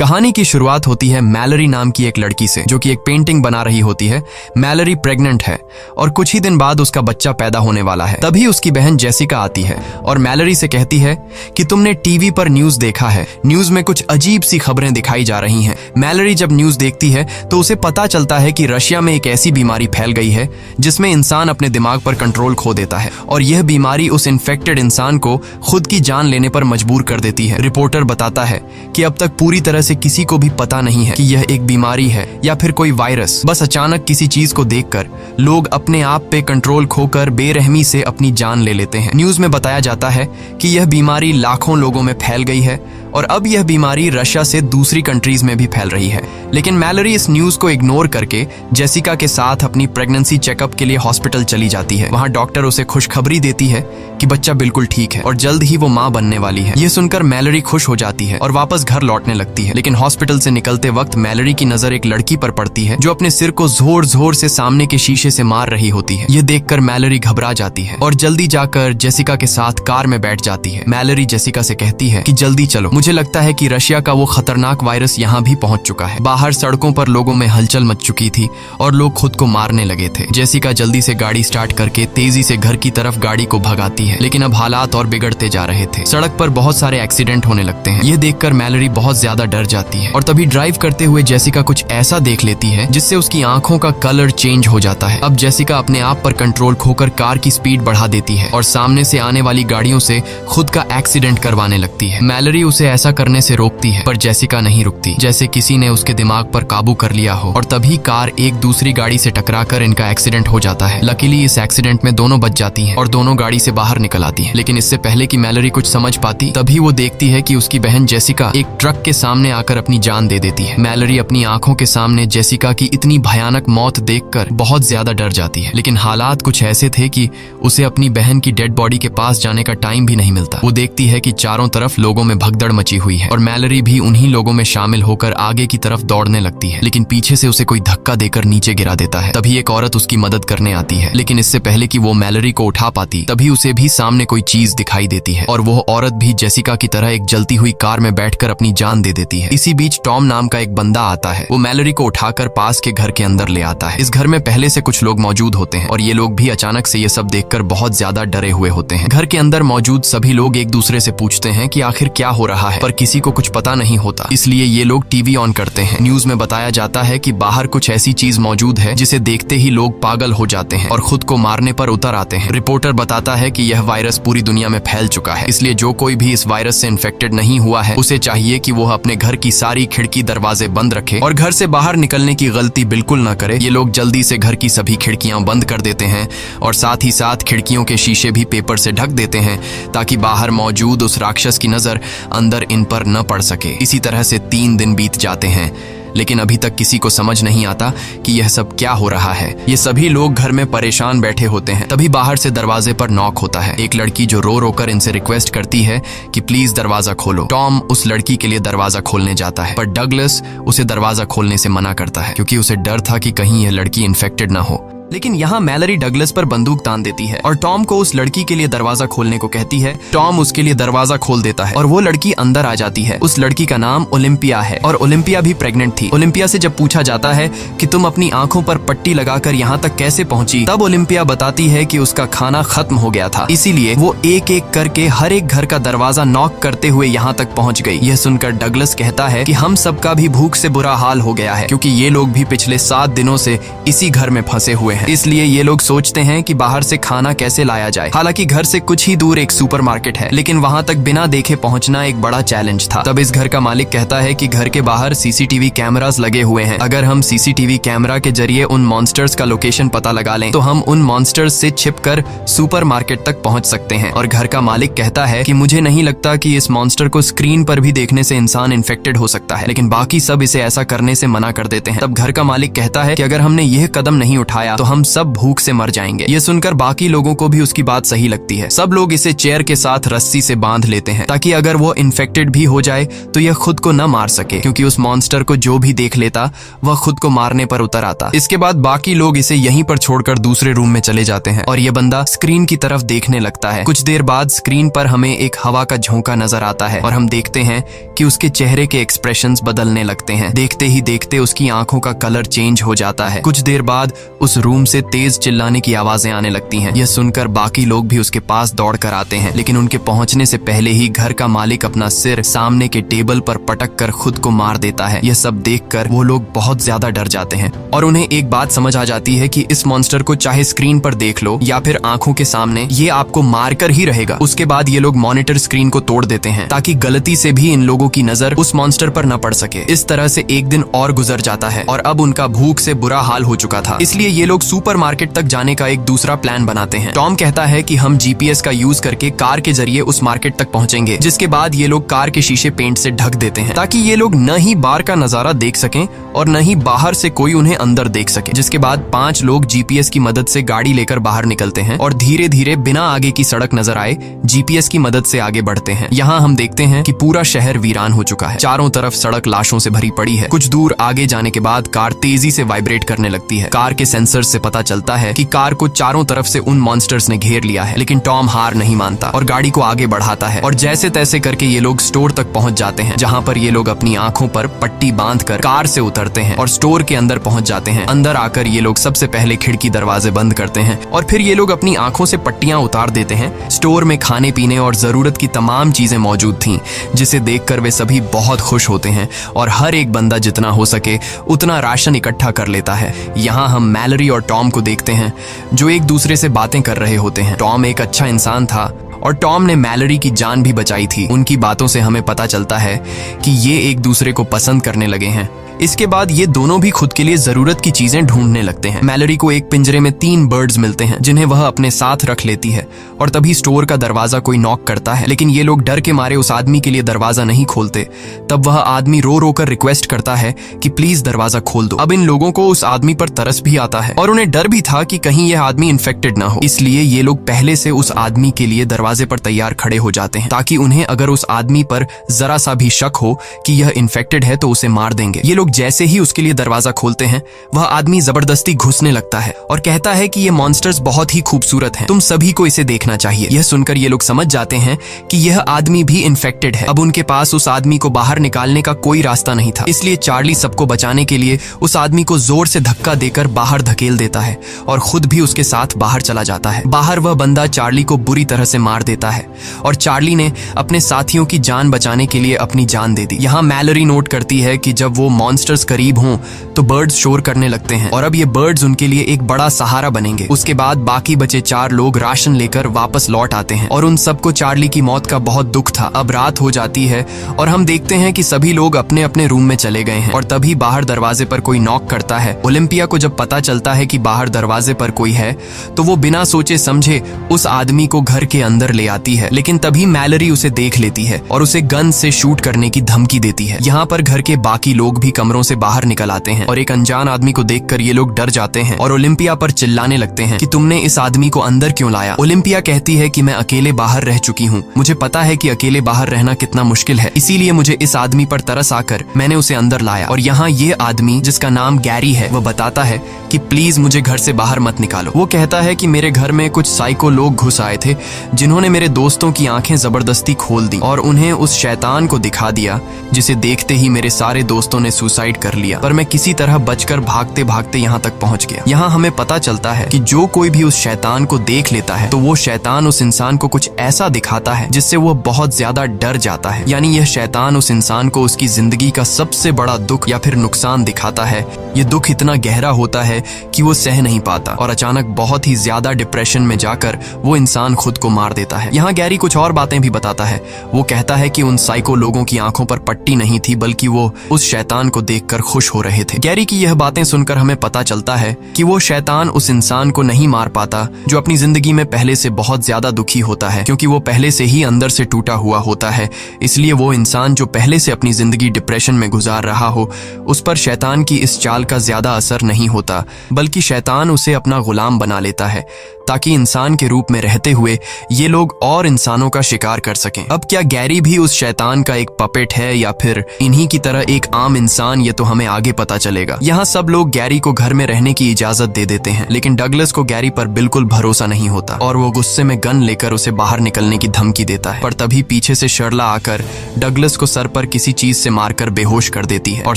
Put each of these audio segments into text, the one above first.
कहानी की शुरुआत होती है मैलरी नाम की एक लड़की से, जो कि एक पेंटिंग बना रही होती है। मैलरी प्रेग्नेंट है और कुछ ही दिन बाद उसका बच्चा पैदा होने वाला है। तभी उसकी बहन जेसिका आती है और मैलरी से कहती है कि तुमने टीवी पर न्यूज देखा है, न्यूज में कुछ अजीब सी खबरें दिखाई जा रही हैं। मैलरी जब न्यूज देखती है तो उसे पता चलता है कि रशिया में एक ऐसी बीमारी फैल गई है जिसमें इंसान अपने दिमाग पर कंट्रोल खो देता है और यह बीमारी उस इन्फेक्टेड इंसान को खुद की जान लेने पर मजबूर कर देती है। रिपोर्टर बताता है कि अब तक पूरी तरह से किसी को भी पता नहीं है कि यह एक बीमारी है या फिर कोई वायरस। बस अचानक किसी चीज को देखकर लोग अपने आप पे कंट्रोल खोकर बेरहमी से अपनी जान ले लेते हैं। न्यूज में बताया जाता है कि यह बीमारी लाखों लोगों में फैल गई है और अब यह बीमारी रशिया से दूसरी कंट्रीज में भी फैल रही है। लेकिन मैलरी इस न्यूज को इग्नोर करके जेसिका के साथ अपनी प्रेगनेंसी चेकअप के लिए हॉस्पिटल चली जाती है। वहां डॉक्टर उसे खुशखबरी देती है कि बच्चा बिल्कुल ठीक है और जल्द ही वो मां बनने वाली है। यह सुनकर मैलरी खुश हो जाती है और वापस घर लौटने लगती है। लेकिन हॉस्पिटल से निकलते वक्त मैलरी की नजर एक लड़की पर पड़ती है जो अपने सिर को जोर जोर से सामने के शीशे से मार रही होती है। यह देखकर मैलरी घबरा जाती है और जल्दी जाकर जेसिका के साथ कार में बैठ जाती है। मैलरी जेसिका से कहती है कि जल्दी चलो, मुझे लगता है कि रशिया का वो खतरनाक वायरस यहाँ भी पहुंच चुका है। बाहर सड़कों पर लोगों में हलचल मच चुकी थी और लोग खुद को मारने लगे थे। जेसिका जल्दी से गाड़ी स्टार्ट करके तेजी से घर की तरफ गाड़ी को भगाती है, लेकिन अब हालात और बिगड़ते जा रहे थे। सड़क पर बहुत सारे एक्सीडेंट होने लगते हैं। यह देखकर मैलरी बहुत ज्यादा डर जाती है और तभी ड्राइव करते हुए जेसिका कुछ ऐसा देख लेती है जिससे उसकी आंखों का कलर चेंज हो जाता है। अब जेसिका अपने आप पर कंट्रोल खोकर कार की स्पीड बढ़ा देती है और सामने से आने वाली गाड़ियों से खुद का एक्सीडेंट करवाने लगती है। मैलरी उसे ऐसा करने से रोकती है पर जेसिका नहीं रुकती, जैसे किसी ने उसके दिमाग पर काबू कर लिया हो। और तभी कार एक दूसरी गाड़ी से टकराकर इनका एक्सीडेंट हो जाता है। लकीली इस एक्सीडेंट में दोनों बच जाती हैं और दोनों गाड़ी से बाहर निकल आती हैं। लेकिन इससे पहले कि मैलरी कुछ समझ पाती, तभी वो देखती है कि उसकी बहन जेसिका एक ट्रक के सामने आकर अपनी जान दे देती है। मैलरी अपनी आंखों के सामने जेसिका की इतनी भयानक मौत देखकर बहुत ज्यादा डर जाती है। लेकिन हालात कुछ ऐसे थे कि उसे अपनी बहन की डेड बॉडी के पास जाने का टाइम भी नहीं मिलता। वो देखती है कि चारों तरफ लोगों में भगदड़ मची हुई है और मैलरी भी उन्हीं लोगों में शामिल होकर आगे की तरफ दौड़ने लगती है। लेकिन पीछे से उसे कोई धक्का देकर नीचे गिरा देता है। तभी एक औरत उसकी मदद करने आती है, लेकिन इससे पहले कि वो मैलरी को उठा पाती, तभी उसे भी सामने कोई चीज दिखाई देती है और वो औरत भी जेसिका की तरह एक जलती हुई कार में बैठकर अपनी जान दे देती है। इसी बीच टॉम नाम का एक बंदा आता है। वो मैलरी को उठाकर पास के घर के अंदर ले आता है। इस घर में पहले से कुछ लोग मौजूद होते हैं और ये लोग भी अचानक से ये सब देखकर बहुत ज्यादा डरे हुए होते हैं। घर के अंदर मौजूद सभी लोग एक दूसरे से पूछते हैं कि आखिर क्या हो रहा है, पर किसी को कुछ पता नहीं होता। इसलिए ये लोग टीवी ऑन करते हैं। न्यूज में बताया जाता है कि बाहर कुछ ऐसी चीज मौजूद है जिसे देखते ही लोग पागल हो जाते हैं और खुद को मारने पर उतर आते हैं। रिपोर्टर बताता है कि यह वायरस पूरी दुनिया में फैल चुका है, इसलिए जो कोई भी इस वायरस से इन्फेक्टेड नहीं हुआ है उसे चाहिए कि वो अपने घर की सारी खिड़की दरवाजे बंद रखे और घर से बाहर निकलने की गलती बिल्कुल न करे। ये लोग जल्दी से घर की सभी खिड़कियां बंद कर देते हैं और साथ ही साथ खिड़कियों के शीशे भी पेपर से ढक देते हैं ताकि बाहर मौजूद उस राक्षस की नजर अंदर इन पर न पड़ सके। इसी तरह से 3 दिन बीत जाते हैं, लेकिन अभी तक किसी को समझ नहीं आता कि यह सब क्या हो रहा है। ये सभी लोग घर में परेशान बैठे होते हैं। तभी बाहर से दरवाजे पर नॉक होता है। एक लड़की जो रो रो कर इनसे रिक्वेस्ट करती है कि प्लीज दरवाजा खोलो। टॉम उस लड़की के लिए दरवाजा खोलने जाता है, पर डगलस उसे दरवाजा खोलने से मना करता है क्योंकि उसे डर था कि कहीं यह लड़की इन्फेक्टेड ना हो। लेकिन यहाँ मैलरी डगलस पर बंदूक तान देती है और टॉम को उस लड़की के लिए दरवाजा खोलने को कहती है। टॉम उसके लिए दरवाजा खोल देता है और वो लड़की अंदर आ जाती है। उस लड़की का नाम ओलिम्पिया है और ओलिम्पिया भी प्रेग्नेंट थी। ओलिम्पिया से जब पूछा जाता है कि तुम अपनी आंखों पर पट्टी लगाकर यहाँ तक कैसे पहुंची, तब ओलिम्पिया बताती है कि उसका खाना खत्म हो गया था, इसीलिए वो एक एक करके हर एक घर का दरवाजा नॉक करते हुए यहाँ तक पहुँच गई। यह सुनकर डगलस कहता है कि हम सबका भी भूख से बुरा हाल हो गया है क्योंकि ये लोग भी पिछले 7 दिनों से इसी घर में फंसे हुए हैं। इसलिए ये लोग सोचते हैं कि बाहर से खाना कैसे लाया जाए। हालांकि घर से कुछ ही दूर एक सुपरमार्केट है, लेकिन वहां तक बिना देखे पहुंचना एक बड़ा चैलेंज था। तब इस घर का मालिक कहता है कि घर के बाहर सीसीटीवी कैमरास लगे हुए हैं। अगर हम सीसीटीवी कैमरा के जरिए उन मॉन्स्टर्स का लोकेशन पता लगा लें तो हम उन मॉन्स्टर्स से छिपकर सुपरमार्केट तक पहुंच सकते हैं। और घर का मालिक कहता है कि मुझे नहीं लगता कि इस मॉन्स्टर को स्क्रीन पर भी देखने से इंसान इन्फेक्टेड हो सकता है, लेकिन बाकी सब इसे ऐसा करने से मना कर देते हैं। तब घर का मालिक कहता है कि अगर हमने यह कदम नहीं उठाया तो हम सब भूख से मर जाएंगे। ये सुनकर बाकी लोगों को भी उसकी बात सही लगती है। सब लोग इसे चेयर के साथ रस्सी से बांध लेते हैं ताकि अगर वो इन्फेक्टेड भी हो जाए तो यह खुद को न मार सके, क्योंकि उस मॉन्स्टर को जो भी देख लेता वह खुद को मारने पर उतर आता। इसके बाद बाकी लोग इसे यहीं पर छोड़कर दूसरे रूम में चले जाते हैं और यह बंदा स्क्रीन की तरफ देखने लगता है। कुछ देर बाद स्क्रीन पर हमें एक हवा का झोंका नजर आता है और हम देखते हैं कि उसके चेहरे के एक्सप्रेशंस बदलने लगते हैं। देखते ही देखते उसकी आंखों का कलर चेंज हो जाता है। कुछ देर बाद उस रूम से तेज चिल्लाने की आवाजें आने लगती हैं। यह सुनकर बाकी लोग भी उसके पास दौड़ कर आते हैं, लेकिन उनके पहुंचने से पहले ही घर का मालिक अपना सिर सामने के टेबल पर पटक कर खुद को मार देता है। यह सब देखकर वो लोग बहुत ज्यादा डर जाते हैं और उन्हें एक बात समझ आ जाती है कि इस मॉन्स्टर को चाहे स्क्रीन पर देख लो या फिर आंखों के सामने, ये आपको मारकर ही रहेगा। उसके बाद ये लोग मॉनिटर स्क्रीन को तोड़ देते हैं ताकि गलती से भी इन लोगों की नजर उस मॉन्स्टर पर न पड़ सके। इस तरह से एक दिन और गुजर जाता है और अब उनका भूख से बुरा हाल हो चुका था, इसलिए ये लोग सुपरमार्केट तक जाने का एक दूसरा प्लान बनाते हैं। टॉम कहता है कि हम जीपीएस का यूज करके कार के जरिए उस मार्केट तक पहुंचेंगे, जिसके बाद ये लोग कार के शीशे पेंट से ढक देते हैं ताकि ये लोग न ही बार का नजारा देख सकें और न ही बाहर से कोई उन्हें अंदर देख सके। जिसके बाद 5 लोग जीपीएस की मदद से गाड़ी लेकर बाहर निकलते हैं और धीरे धीरे बिना आगे की सड़क नजर आए जीपीएस की मदद से आगे बढ़ते हैं। यहाँ हम देखते हैं कि पूरा शहर वीरान हो चुका है। चारों तरफ सड़क लाशों से भरी पड़ी है। कुछ दूर आगे जाने के बाद कार तेजी से वाइब्रेट करने लगती है। कार के सेंसर से पता चलता है कि कार को चारों तरफ से उन मॉन्स्टर्स ने घेर लिया है, लेकिन टॉम हार नहीं मानता और गाड़ी को आगे बढ़ाता है और जैसे तैसे करके ये लोग स्टोर तक पहुंच जाते हैं, जहाँ पर ये लोग अपनी आंखों पर पट्टी बांधकर कार से उतरते हैं और स्टोर के अंदर पहुंच जाते हैं। अंदर आकर ये लोग सबसे पहले खिड़की दरवाजे बंद करते हैं और फिर ये लोग अपनी आंखों से पट्टियां उतार देते हैं। स्टोर में खाने पीने और जरूरत की तमाम चीजें मौजूद थीं, जिसे देखकर वे सभी बहुत खुश होते हैं और हर एक बंदा जितना हो सके उतना राशन इकट्ठा कर लेता है। यहाँ हम मैलरी और टॉम को देखते हैं जो एक दूसरे से बातें कर रहे होते हैं। टॉम एक अच्छा इंसान था और टॉम ने मैलरी की जान भी बचाई थी। उनकी बातों से हमें पता चलता है कि ये एक दूसरे को पसंद करने लगे हैं। इसके बाद ये दोनों भी खुद के लिए जरूरत की चीजें ढूंढने लगते हैं। मैलरी को एक पिंजरे में 3 बर्ड्स मिलते हैं जिन्हें वह अपने साथ रख लेती है और तभी स्टोर का दरवाजा कोई नॉक करता है, लेकिन ये लोग डर के मारे उस आदमी के लिए दरवाजा नहीं खोलते। तब वह आदमी रो रो कर रिक्वेस्ट करता है कि प्लीज दरवाजा खोल दो। अब इन लोगों को उस आदमी पर तरस भी आता है और उन्हें डर भी था कि कहीं यह आदमी इन्फेक्टेड ना हो, इसलिए ये लोग पहले से उस आदमी के लिए दरवाजे पर तैयार खड़े हो जाते हैं ताकि उन्हें अगर उस आदमी पर जरा सा भी शक हो कि यह इन्फेक्टेड है तो उसे मार देंगे। ये लोग जैसे ही उसके लिए दरवाजा खोलते हैं, वह आदमी जबरदस्ती घुसने लगता है और कहता है कि ये मॉन्स्टर्स बहुत ही खूबसूरत हैं, तुम सभी को इसे देखना चाहिए। यह सुनकर ये लोग समझ जाते हैं कि यह आदमी भी इन्फेक्टेड है। अब उनके पास उस आदमी को बाहर निकालने का कोई रास्ता नहीं था, इसलिए चार्ली सबको बचाने के लिए उस आदमी को जोर से धक्का देकर बाहर धकेल देता है और खुद भी उसके साथ बाहर चला जाता है। बाहर वह बंदा चार्ली को बुरी तरह से मार देता है और चार्ली ने अपने साथियों की जान बचाने के लिए अपनी जान दे दी। यहाँ मैलरी नोट करती है कि जब वो मॉन्स्टर्स करीब हों तो बर्ड्स शोर करने लगते हैं और अब ये बर्ड्स उनके लिए एक बड़ा सहारा बनेंगे। उसके बाद बाकी बचे 4 लोग राशन लेकर वापस लौट आते हैं और उन सबको चार्ली की मौत का बहुत दुख था। अब रात हो जाती है और हम देखते हैं कि सभी लोग अपने अपने रूम में चले गए हैं और तभी बाहर दरवाजे पर कोई नॉक करता है। ओलिम्पिया को जब पता चलता है कि बाहर दरवाजे पर कोई है तो वो बिना सोचे समझे उस आदमी को घर के अंदर ले आती है, लेकिन तभी मैलरी उसे देख लेती है और उसे गन से शूट करने की धमकी देती है। यहाँ पर घर के बाकी लोग भी कमरों से बाहर निकल आते हैं और एक अनजान आदमी को देखकर ये लोग डर जाते हैं और ओलिम्पिया पर चिल्लाने लगते हैं कि तुमने इस आदमी को अंदर क्यों लाया। ओलिम्पिया कहती है कि मैं अकेले बाहर रह चुकी हूँ, मुझे पता है कि अकेले बाहर रहना कितना मुश्किल है, इसीलिए मुझे इस आदमी पर तरस आकर मैंने उसे अंदर लाया। और यहाँ ये आदमी जिसका नाम गैरी है वह बताता है कि प्लीज मुझे घर से बाहर मत निकालो। वो कहता है कि मेरे घर में कुछ साइको लोग घुस आए थे जिन्होंने मेरे दोस्तों की आंखें जबरदस्ती खोल दी और उन्हें उस शैतान को दिखा दिया जिसे देखते ही मेरे सारे दोस्तों ने सुसाइड कर लिया, पर मैं किसी तरह बचकर भागते भागते यहाँ तक पहुँच गया। यहाँ हमें पता चलता है कि जो कोई भी उस शैतान को देख लेता है तो वो शैतान उस इंसान को कुछ ऐसा दिखाता है जिससे वो बहुत ज्यादा डर जाता है, यानी यह शैतान उस इंसान को उसकी जिंदगी का सबसे बड़ा दुख या फिर नुकसान दिखाता है। ये दुख इतना गहरा होता है कि वो सह नहीं पाता और अचानक बहुत ही ज्यादा डिप्रेशन में जाकर वो इंसान खुद को मार देता है। यहाँ गैरी कुछ और बातें भी बताता है। वो कहता है कि उन साइको लोगों की आंखों पर पट्टी नहीं थी बल्कि वो उस शैतान को देखकर खुश हो रहे थे। गैरी की यह बातें सुनकर हमें पता चलता है कि वो शैतान उस इंसान को नहीं मार पाता जो अपनी जिंदगी में पहले से बहुत ज्यादा दुखी होता है, क्योंकि वो पहले से ही अंदर से टूटा हुआ होता है। इसलिए वो इंसान जो पहले से अपनी जिंदगी डिप्रेशन में गुजार रहा हो उस पर शैतान की इस चाल इस्तेमाल का ज्यादा असर नहीं होता, बल्कि शैतान उसे अपना गुलाम बना लेता है ताकि इंसान के रूप में रहते हुए ये लोग और इंसानों का शिकार कर सकें। अब क्या गैरी भी उस शैतान का एक पपेट है या फिर इन्हीं की तरह एक आम इंसान, ये तो हमें आगे पता चलेगा। यहाँ सब लोग गैरी को घर में रहने की इजाजत दे देते हैं, लेकिन डगलस को गैरी पर बिल्कुल भरोसा नहीं होता और वो गुस्से में गन लेकर उसे बाहर निकलने की धमकी देता है। पर तभी पीछे से शर्ला आकर डगलस को सर पर किसी चीज से मारकर बेहोश कर देती है और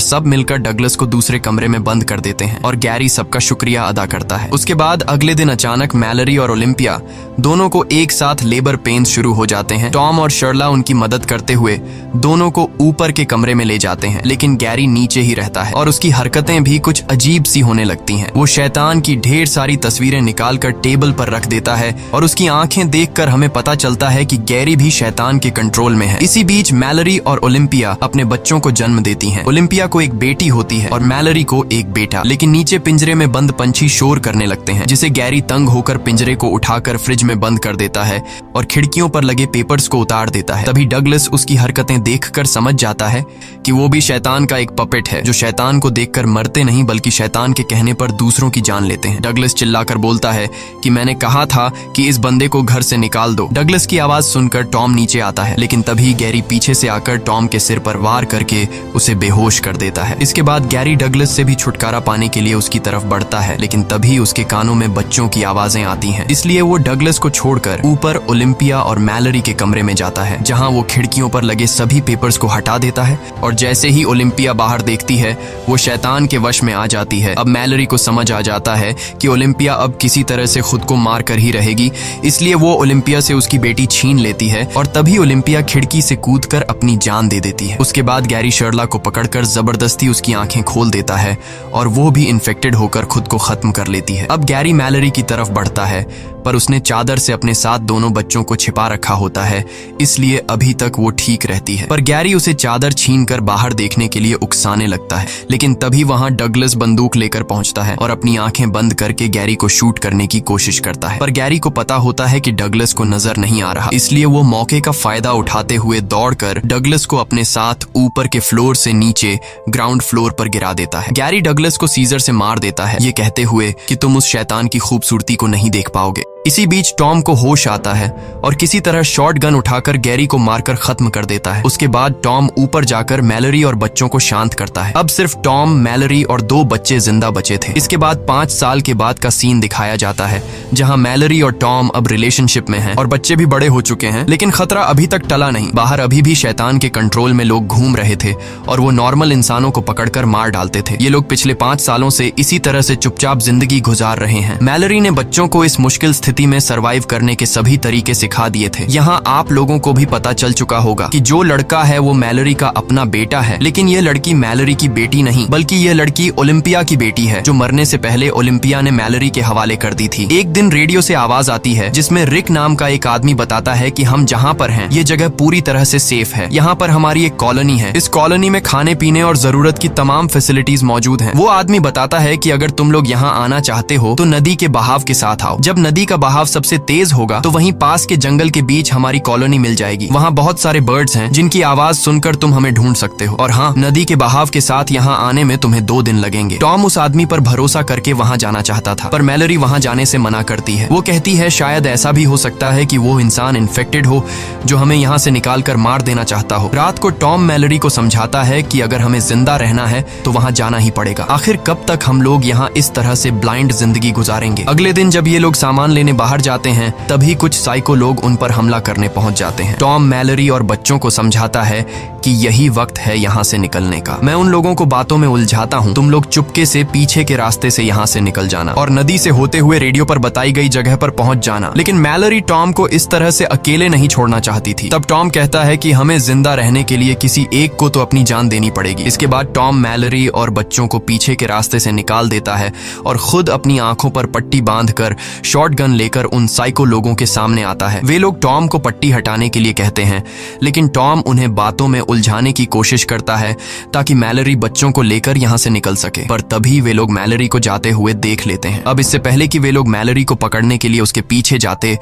सब मिलकर डगलस को दूसरे कमरे में बंद कर देते हैं और गैरी सबका शुक्रिया अदा करता है। उसके बाद अगले दिन अचानक मैलरी और ओलिम्पिया दोनों को एक साथ लेबर पेन्स शुरू हो जाते हैं। टॉम और शर्ला उनकी मदद करते हुए दोनों को ऊपर के कमरे में ले जाते हैं, लेकिन गैरी नीचे ही रहता है और उसकी हरकतें भी कुछ अजीब सी होने लगती हैं। वो शैतान की ढेर सारी तस्वीरें निकालकर टेबल पर रख देता है और उसकी आंखें देखकर हमें पता चलता है कि गैरी भी शैतान के कंट्रोल में है। इसी बीच मैलरी और ओलिम्पिया अपने बच्चों को जन्म देती हैं। ओलिम्पिया को एक बेटी होती है और मैलरी को एक बेटा। लेकिन नीचे पिंजरे में बंद पंछी शोर करने लगते हैं, जिसे गैरी तंग होकर पिंजरे को उठाकर फ्रिज में बंद कर देता है और खिड़कियों पर लगे पेपर्स को उतार देता है। तभी डगलस उसकी हरकतें देखकर समझ जाता है कि वो भी शैतान का एक पपेट है, जो शैतान को देखकर मरते नहीं बल्कि शैतान के कहने पर दूसरों की जान लेते हैं। डगलस चिल्लाकर बोलता है कि मैंने कहा था कि इस बंदे को घर से निकाल दो। डगलस की आवाज सुनकर टॉम नीचे आता है, लेकिन तभी गैरी पीछे से आकर टॉम के सिर पर वार करके उसे बेहोश कर देता है। इसके बाद गैरी डगलस से भी छुटकारा पाने के लिए उसकी तरफ बढ़ता है, लेकिन तभी उसके कानों में बच्चों की आवाजें आती हैं। इसलिए वो डगलस को छोड़कर ऊपर ओलिम्पिया और मैलरी के कमरे में जाता है, जहां वो खिड़कियों पर लगे सभी पेपर्स को हटा देता है और जैसे ही ओलिम्पिया बाहर देखती है वो शैतान के वश में आ जाती है। अब मैलरी को समझ आ जाता है कि ओलिम्पिया अब किसी तरह से खुद को मार कर ही रहेगी, इसलिए वो ओलिम्पिया से उसकी बेटी छीन लेती है और तभी ओलिम्पिया खिड़की से कूदकर अपनी जान दे देती है। उसके बाद गैरी शर्ला को पकड़कर जबरदस्ती उसकी आंखें खोल देता है और वो भी इन्फेक्टेड होकर खुद को खत्म कर लेती है। अब गैरी मैलरी की तरफ बढ़ता है, पर उसने चादर से अपने साथ दोनों बच्चों को छिपा रखा होता है, इसलिए अभी तक वो ठीक रहती है। पर गैरी उसे चादर छीनकर बाहर देखने के लिए उकसाने लगता है, लेकिन तभी वहां डगलस बंदूक लेकर पहुंचता है और अपनी आंखें बंद करके गैरी को शूट करने की कोशिश करता है। पर गैरी को पता होता है कि डगलस को नजर नहीं आ रहा, इसलिए वो मौके का फायदा उठाते हुए दौड़कर डगलस को अपने साथ ऊपर के फ्लोर से नीचे ग्राउंड फ्लोर पर गिरा देता है। गैरी डगलस को सीजर से मार देता है, ये कहते हुए कि तुम उस शैतान की खूबसूरती को नहीं देख पाओगे। इसी बीच टॉम को होश आता है और किसी तरह शॉट गन उठाकर गैरी को मारकर खत्म कर देता है। उसके बाद टॉम ऊपर जाकर मैलरी और बच्चों को शांत करता है। अब सिर्फ टॉम, मैलरी और 2 बच्चे जिंदा बचे थे। इसके बाद 5 साल के बाद का सीन दिखाया जाता है, जहां मैलरी और टॉम अब रिलेशनशिप में हैं और बच्चे भी बड़े हो चुके हैं, लेकिन खतरा अभी तक टला नहीं। बाहर अभी भी शैतान के कंट्रोल में लोग घूम रहे थे और वो नॉर्मल इंसानों को पकड़कर मार डालते थे। ये लोग पिछले 5 सालों से इसी तरह से चुपचाप जिंदगी गुजार रहे हैं। मैलरी ने बच्चों को इस मुश्किल स्थिति में सरवाइव करने के सभी तरीके सिखा दिए थे। यहाँ आप लोगों को भी पता चल चुका होगा कि जो लड़का है वो मैलरी का अपना बेटा है, लेकिन ये लड़की मैलरी की बेटी नहीं, बल्कि ये लड़की ओलिम्पिया की बेटी है, जो मरने से पहले ओलिम्पिया ने मैलरी के हवाले कर दी थी। एक दिन रेडियो से आवाज आती है जिसमें रिक नाम का एक आदमी बताता है कि हम जहाँ पर हैं ये जगह पूरी तरह से सेफ है। यहाँ पर हमारी एक कॉलोनी है, इस कॉलोनी में खाने पीने और जरूरत की तमाम फैसिलिटीज मौजूद हैं। वो आदमी बताता है कि अगर तुम लोग यहाँ आना चाहते हो तो नदी के बहाव के साथ आओ। जब नदी का बहाव सबसे तेज होगा तो वहीं पास के जंगल के बीच हमारी कॉलोनी मिल जाएगी। वहाँ बहुत सारे बर्ड्स हैं जिनकी आवाज सुनकर तुम हमें ढूंढ सकते हो, और हाँ, नदी के बहाव के साथ यहाँ आने में तुम्हें 2 दिन लगेंगे। टॉम उस आदमी पर भरोसा करके वहाँ जाना चाहता था, पर मैलरी वहाँ जाने से मना करती है। वो कहती है शायद ऐसा भी हो सकता है कि वो इंसान इन्फेक्टेड हो जो हमें यहाँ से निकाल कर मार देना चाहता हो। रात को टॉम मैलरी को समझाता है कि अगर हमें जिंदा रहना है तो वहाँ जाना ही पड़ेगा। आखिर कब तक हम लोग यहाँ इस तरह से ब्लाइंड जिंदगी गुजारेंगे। अगले दिन जब ये लोग सामान लेने बाहर जाते हैं तभी कुछ साइको लोग उन पर हमला करने पहुंच जाते हैं। टॉम मैलरी और बच्चों को समझाता है कि यही वक्त है यहाँ से निकलने का। मैं उन लोगों को बातों में उलझाता हूँ, तुम लोग चुपके से पीछे के रास्ते से यहाँ से निकल जाना और नदी से होते हुए रेडियो पर बताई गई जगह पर पहुंच जाना। लेकिन मैलरी टॉम को इस तरह से अकेले नहीं छोड़ना चाहती थी। तब टॉम कहता है कि हमें जिंदा रहने के लिए किसी एक को तो अपनी जान देनी पड़ेगी। इसके बाद टॉम मैलरी और बच्चों को पीछे के रास्ते से निकाल देता है और खुद अपनी आंखों पर पट्टी बांधकर शॉटगन लेकर उन साइको लोगों के सामने आता है। वे लोग टॉम को पट्टी हटाने के लिए कहते हैं, लेकिन टॉम उन्हें बातों में उलझाने की कोशिश करता है ताकि मैलरी बच्चों को लेकर यहाँ से निकल सके। पर तभी वे लोग मैलरी को जाते हुए देख लेते हैं। अब इससे पहले कि वे लोग मैलरी को पकड़ने के लिए उसके पीछे जाते,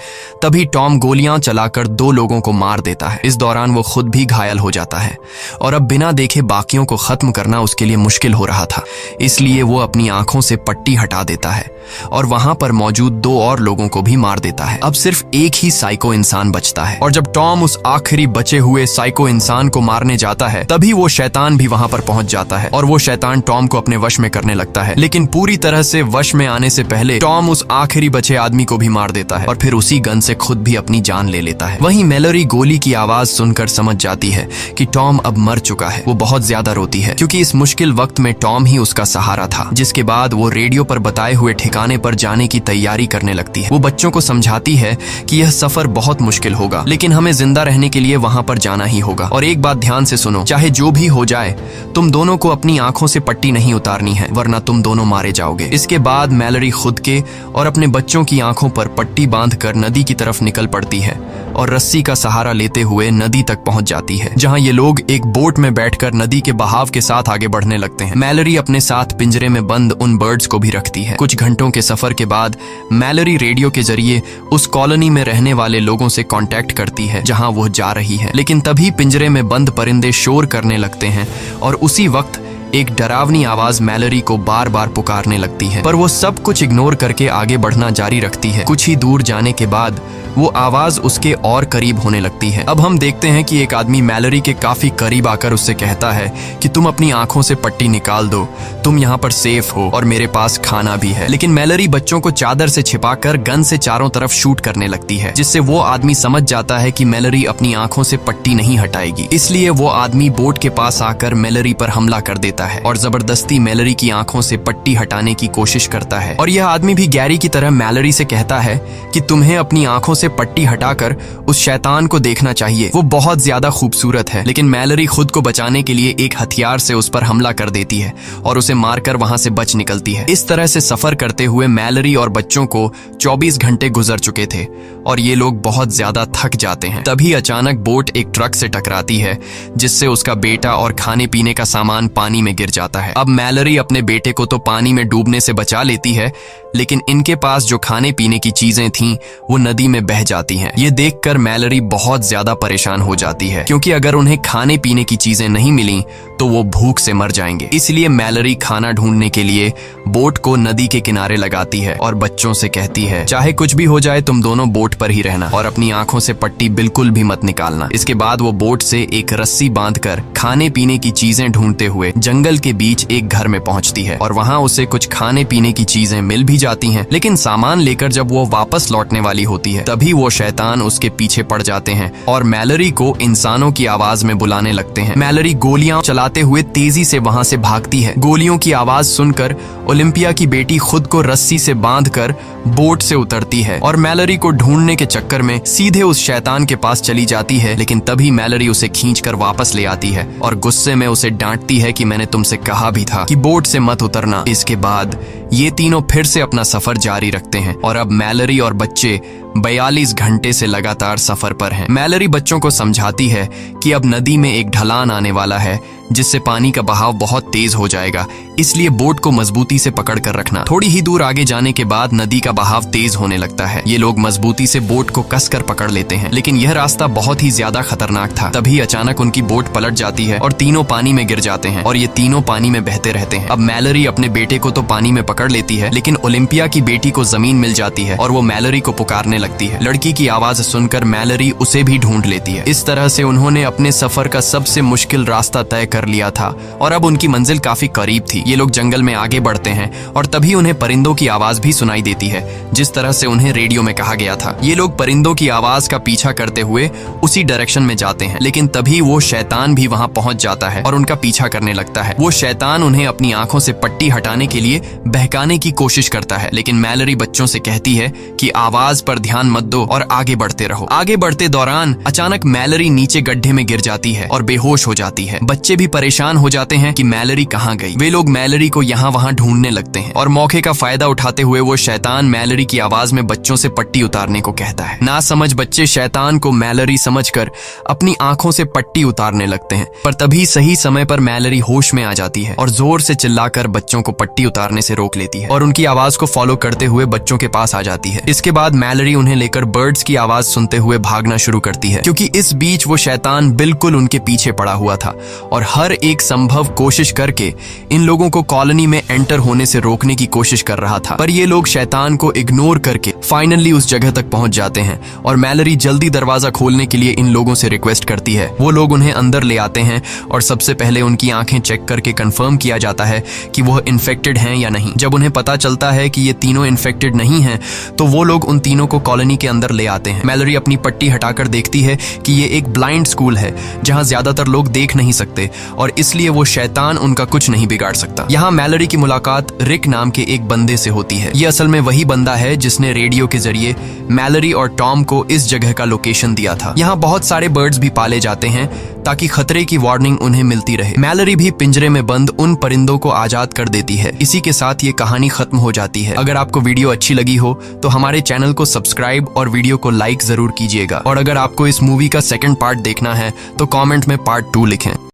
तभी टॉम गोलियां चलाकर 2 लोगों को मार देता है। इस दौरान वो खुद भी घायल हो जाता है और अब बिना देखे बाकियों को खत्म करना उसके लिए मुश्किल हो रहा था। इसलिए वो अपनी आंखों से पट्टी हटा देता है और वहां पर मौजूद 2 और लोगों को भी मार देता है। अब सिर्फ एक ही साइको इंसान बचता है और जब टॉम उस आखिरी बचे हुए साइको इंसान को मारने जाता है, तभी वो शैतान भी वहां पर पहुंच जाता है और वो शैतान टॉम को अपने वश में करने लगता है। लेकिन पूरी तरह से वश में आने से पहले टॉम उस आखिरी बचे आदमी को भी मार देता है और फिर उसी गन से खुद भी अपनी जान ले लेता है। वहीं मैलरी गोली की आवाज सुनकर समझ जाती है कि टॉम अब मर चुका है। वो बहुत ज्यादा रोती है क्योंकि इस मुश्किल वक्त में टॉम ही उसका सहारा था। जिसके बाद वो रेडियो पर बताए हुए ठिकाने पर जाने की तैयारी करने लगती है। वो बच्चों को समझाती है कि यह सफर बहुत मुश्किल होगा, लेकिन हमें जिंदा रहने के लिए वहां पर जाना ही होगा। और एक बात ध्यान से सुनो, चाहे जो भी हो जाए, तुम दोनों को अपनी आंखों से पट्टी नहीं उतारनी है, वरना तुम दोनों मारे जाओगे। इसके बाद मैलरी खुद के और अपने बच्चों की आंखों पर पट्टी बांधकर नदी की तरफ निकल पड़ती है और रस्सी का सहारा लेते हुए नदी तक पहुंच जाती है, जहां ये लोग एक बोट में बैठकर नदी के बहाव के साथ आगे बढ़ने लगते हैं। मैलरी अपने साथ पिंजरे में बंद उन बर्ड्स को भी रखती है। कुछ घंटों के सफर के बाद मैलरी रेडियो के जरिए उस कॉलोनी में रहने वाले लोगों से कांटेक्ट करती है जहां वो जा रही है। लेकिन तभी पिंजरे में बंद परिंदे शोर करने लगते हैं और उसी वक्त एक डरावनी आवाज मैलरी को बार बार पुकारने लगती है, पर वो सब कुछ इग्नोर करके आगे बढ़ना जारी रखती है। कुछ ही दूर जाने के बाद वो आवाज उसके और करीब होने लगती है। अब हम देखते हैं कि एक आदमी मैलरी के काफी करीब आकर उससे कहता है कि तुम अपनी आंखों से पट्टी निकाल दो, तुम यहाँ पर सेफ हो और मेरे पास खाना भी है। लेकिन मैलरी बच्चों को चादर से छिपाकर गन से चारों तरफ शूट करने लगती है, जिससे वो आदमी समझ जाता है कि मैलरी अपनी आंखों से पट्टी नहीं हटाएगी। इसलिए वो आदमी बोट के पास आकर मैलरी पर हमला कर देता है और जबरदस्ती मैलरी की आंखों से पट्टी हटाने की कोशिश करता है। और यह आदमी भी गैरी की तरह मैलरी से कहता है कि तुम्हें अपनी आंखों से पट्टी हटाकर उस शैतान को देखना चाहिए, वो बहुत ज्यादा खूबसूरत है। लेकिन मैलरी खुद को बचाने के लिए एक हथियार से उस पर हमला कर देती है और उसे मारकर वहां से बच निकलती है। इस तरह से सफर करते हुए मैलरी और बच्चों को 24 घंटे गुजर चुके थे और ये लोग बहुत ज्यादा थक जाते हैं। तभी अचानक बोट एक ट्रक से टकराती है, जिससे उसका बेटा और खाने पीने का सामान पानी में गिर जाता है। अब मैलरी अपने बेटे को तो पानी में डूबने से बचा लेती है, लेकिन इनके पास जो खाने पीने की चीजें थीं वो नदी में बह जाती हैं। ये देखकर मैलरी बहुत ज्यादा परेशान हो जाती है, क्योंकि अगर उन्हें खाने पीने की चीजें नहीं मिली तो वो भूख से मर जाएंगे। इसलिए मैलरी खाना ढूंढने के लिए बोट को नदी के किनारे लगाती है और बच्चों से कहती है, चाहे कुछ भी हो जाए तुम दोनों बोट पर ही रहना और अपनी आंखों से पट्टी बिल्कुल भी मत निकालना। इसके बाद वो बोट से एक रस्सी बांधकर खाने पीने की चीजें ढूंढते हुए जंगल के बीच एक घर में पहुंचती है और वहां उसे कुछ खाने पीने की चीजें मिल भी जाती हैं। लेकिन सामान लेकर जब वो वापस लौटने वाली होती है, तभी वो शैतान उसके पीछे पड़ जाते हैं और मैलरी को इंसानों की आवाज में बुलाने लगते हैं। मैलरी गोलियां चलाते हुए तेजी से वहां से भागती है। गोलियों की आवाज सुनकर ओलिम्पिया की बेटी खुद को रस्सी से बांधकर बोट से उतरती है और मैलरी को ढूंढने के चक्कर में सीधे उस शैतान के पास चली जाती है। लेकिन तभी मैलरी उसे खींचकर वापस ले आती है और गुस्से में उसे डांटती है कि मैंने तुमसे कहा भी था कि बोट से मत उतरना। इसके बाद ये तीनों फिर से अपना सफर जारी रखते हैं और अब मैलरी और बच्चे 42 घंटे से लगातार सफर पर हैं। मैलरी बच्चों को समझाती है कि अब नदी में एक ढलान आने वाला है, जिससे पानी का बहाव बहुत तेज हो जाएगा, इसलिए बोट को मजबूती से पकड़ कर रखना। थोड़ी ही दूर आगे जाने के बाद नदी का बहाव तेज होने लगता है। ये लोग मजबूती से बोट को कसकर पकड़ लेते हैं, लेकिन यह रास्ता बहुत ही ज्यादा खतरनाक था। तभी अचानक उनकी बोट पलट जाती है और तीनों पानी में गिर जाते हैं और ये तीनों पानी में बहते रहते हैं। अब मैलरी अपने बेटे को तो पानी में पकड़ लेती है, लेकिन ओलिम्पिया की बेटी को जमीन मिल जाती है और वो मैलरी को पुकारने लगती है। लड़की की आवाज सुनकर मैलरी उसे भी ढूंढ लेती है। इस तरह से उन्होंने अपने सफर का सबसे मुश्किल रास्ता तय कर लिया था और अब उनकी मंजिल काफी करीब थी। ये लोग जंगल में आगे बढ़ते हैं और तभी उन्हें परिंदों की आवाज भी सुनाई देती है, जिस तरह से उन्हें रेडियो में कहा गया था। ये लोग परिंदों की आवाज का पीछा करते हुए उसी डायरेक्शन में जाते हैं, लेकिन तभी वो शैतान भी वहां पहुंच जाता है और उनका पीछा करने लगता है। वो शैतान उन्हें अपनी आंखों से पट्टी हटाने के लिए बहकाने की कोशिश करता है, लेकिन मैलरी बच्चों से कहती है कि आवाज पर ध्यान मत दो और आगे बढ़ते रहो। आगे बढ़ते दौरान अचानक मैलरी नीचे गड्ढे में गिर जाती है और बेहोश हो जाती है। बच्चे भी परेशान हो जाते हैं कि मैलरी कहाँ गई। वे लोग मैलरी को यहाँ वहाँ ढूंढने लगते हैं और मौके का फायदा उठाते हुए वो शैतान मैलरी की आवाज में बच्चों से पट्टी उतारने को कहता है। ना समझ बच्चे शैतान को मैलरी समझकर अपनी आंखों से पट्टी उतारने लगते हैं, पर तभी सही समय पर मैलरी होश में आ जाती है और जोर से चिल्लाकर बच्चों को पट्टी उतारने से रोक लेती है और उनकी आवाज को फॉलो करते हुए बच्चों के पास आ जाती है। इसके बाद मैलरी उन्हें लेकर बर्ड्स की आवाज सुनते हुए भागना शुरू करती है, क्योंकि इस बीच वो शैतान बिल्कुल उनके पीछे पड़ा हुआ था और हर एक संभव कोशिश करके इन लोगों को कॉलोनी में एंटर होने से रोकने की कोशिश कर रहा था। पर ये लोग शैतान को इग्नोर करके फाइनली उस जगह तक पहुंच जाते हैं और मैलरी जल्दी दरवाजा खोलने के लिए इन लोगों से रिक्वेस्ट करती है। वो लोग उन्हें अंदर ले आते हैं और सबसे पहले उनकी आंखें चेक करके कंफर्म किया जाता है कि वह इन्फेक्टेड हैं या नहीं। जब उन्हें पता चलता है कि ये तीनों इन्फेक्टेड नहीं हैं, तो वो लोग उन तीनों को कॉलोनी के अंदर ले आते हैं। मैलरी अपनी पट्टी हटाकर देखती है कि ये एक ब्लाइंड स्कूल है जहां ज्यादातर लोग देख नहीं सकते और इसलिए वो शैतान उनका कुछ नहीं बिगाड़ सकता। यहाँ मैलरी की मुलाकात रिक नाम के एक बंदे से होती है। ये असल में वही बंदा है जिसने रेडियो के जरिए मैलरी और टॉम को इस जगह का लोकेशन दिया था। यहाँ बहुत सारे बर्ड्स भी पाले जाते हैं ताकि खतरे की वार्निंग उन्हें मिलती रहे। मैलरी भी पिंजरे में बंद उन परिंदों को आजाद कर देती है। इसी के साथ ये कहानी खत्म हो जाती है। अगर आपको वीडियो अच्छी लगी हो तो हमारे चैनल को सब्सक्राइब और वीडियो को लाइक जरूर कीजिएगा। और अगर आपको इस मूवी का सेकंड पार्ट देखना है तो कमेंट में पार्ट 2 लिखें।